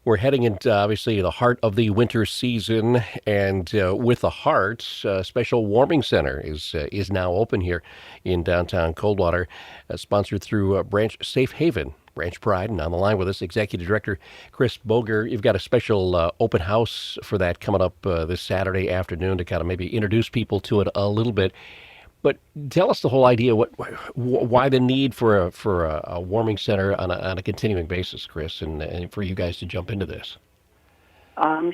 We're heading into obviously the heart of the winter season, and with the heart, special warming center is now open here in downtown Coldwater, sponsored through Branch Safe Haven. Branch Pride, and on the line with us, Executive Director Chris Boger. You've got a special open house for that coming up this Saturday afternoon to kind of maybe introduce people to it a little bit. But tell us the whole idea. Why the need for a warming center on a continuing basis, Chris, and for you guys to jump into this?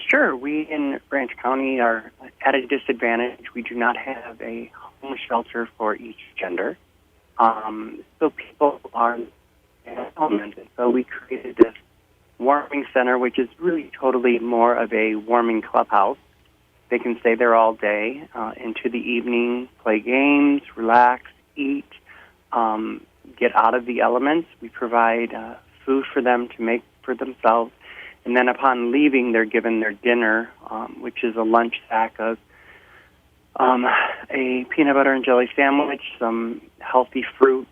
Sure. We in Branch County are at a disadvantage. We do not have a homeless shelter for each gender. So people are homeless. So we created this warming center, which is really totally more of a warming clubhouse. They can stay there all day, into the evening, play games, relax, eat, get out of the elements. We provide food for them to make for themselves. And then upon leaving, they're given their dinner, which is a lunch sack of a peanut butter and jelly sandwich, some healthy fruit,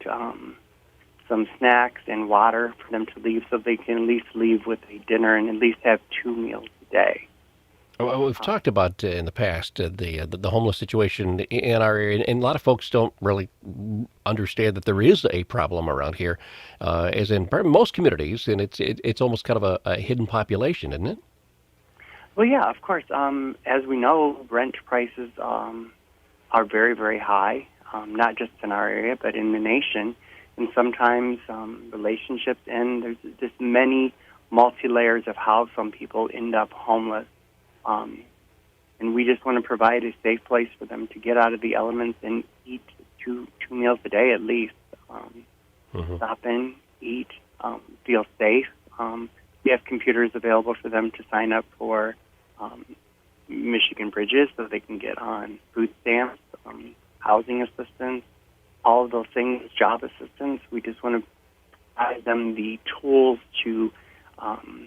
some snacks, and water for them to leave so they can at least leave with a dinner and at least have 2 meals a day. Well, we've talked about in the past the homeless situation in our area, and a lot of folks don't really understand that there is a problem around here, as in most communities, and it's almost kind of a hidden population, isn't it? Well, yeah, of course. As we know, rent prices are very, very high, not just in our area, but in the nation. And sometimes relationships end. There's just many multi-layers of how some people end up homeless. And we just want to provide a safe place for them to get out of the elements and eat two meals a day at least. Stop in, eat, feel safe. We have computers available for them to sign up for Michigan Bridges so they can get on food stamps, housing assistance, all of those things, job assistance. We just want to provide them the tools to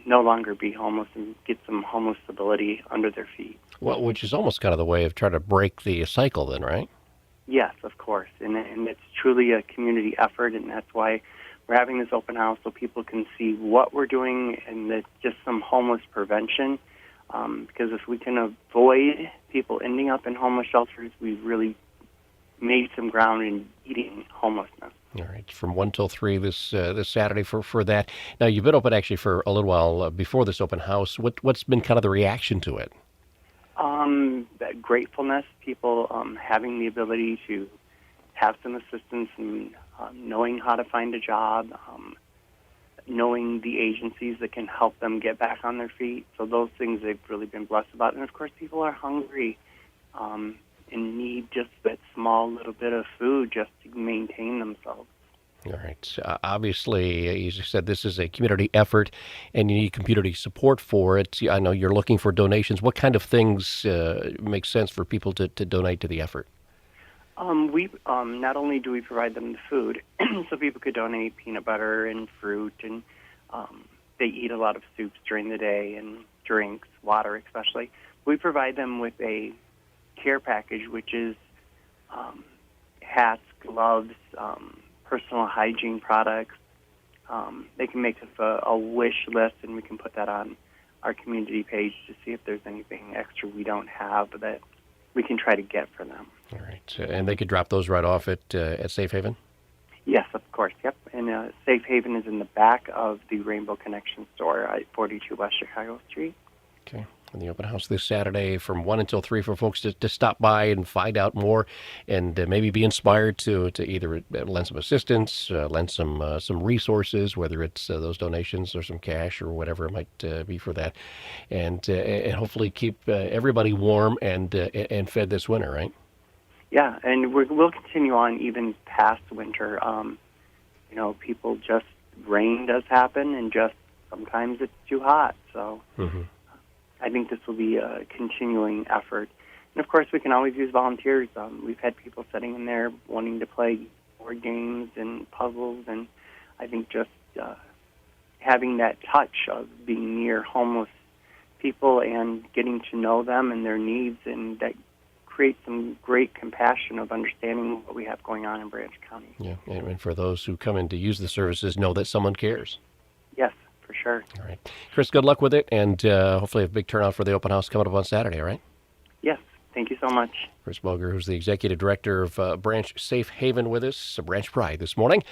no longer be homeless and get some homeless stability under their feet. Well, which is almost kind of the way of trying to break the cycle, then, right? Yes, of course, and it's truly a community effort, and that's why we're having this open house so people can see what we're doing and that just some homeless prevention. Because if we can avoid people ending up in homeless shelters, we've really made some ground in eating homelessness. All right, from 1 till 3 this Saturday for that. Now, you've been open actually for a little while before this open house. What's been kind of the reaction to it? That gratefulness, people having the ability to have some assistance in knowing how to find a job, knowing the agencies that can help them get back on their feet. So those things they've really been blessed about. And, of course, people are hungry and need just that small little bit of food just to maintain themselves. All right. Obviously, as you said, this is a community effort, and you need community support for it. I know you're looking for donations. What kind of things make sense for people to donate to the effort? We not only do we provide them the food, so people could donate peanut butter and fruit, and they eat a lot of soups during the day and drinks, water especially. We provide them with a care package, which is hats, gloves, personal hygiene products. They can make us a wish list, and we can put that on our community page to see if there's anything extra we don't have that we can try to get for them. All right. And they could drop those right off at Safe Haven? Yes, of course, yep. And Safe Haven is in the back of the Rainbow Connection store at 42 West Chicago Street. Okay. And the open house this Saturday from 1 until 3 for folks to stop by and find out more and maybe be inspired to either lend some assistance, lend some resources, whether it's those donations or some cash or whatever it might be for that, and hopefully keep everybody warm and fed this winter, right? Yeah, and we'll continue on even past winter. People just, rain does happen, and just sometimes it's too hot, so... I think this will be a continuing effort. And, of course, we can always use volunteers. We've had people sitting in there wanting to play board games and puzzles, and I think just having that touch of being near homeless people and getting to know them and their needs, and that creates some great compassion of understanding what we have going on in Branch County. Yeah, and for those who come in to use the services, know that someone cares. Yes, for sure. All right. Chris, good luck with it, and hopefully a big turnout for the open house coming up on Saturday, all right? Yes, thank you so much. Chris Boger, who's the executive director of Branch Safe Haven with us, Branch Pride this morning.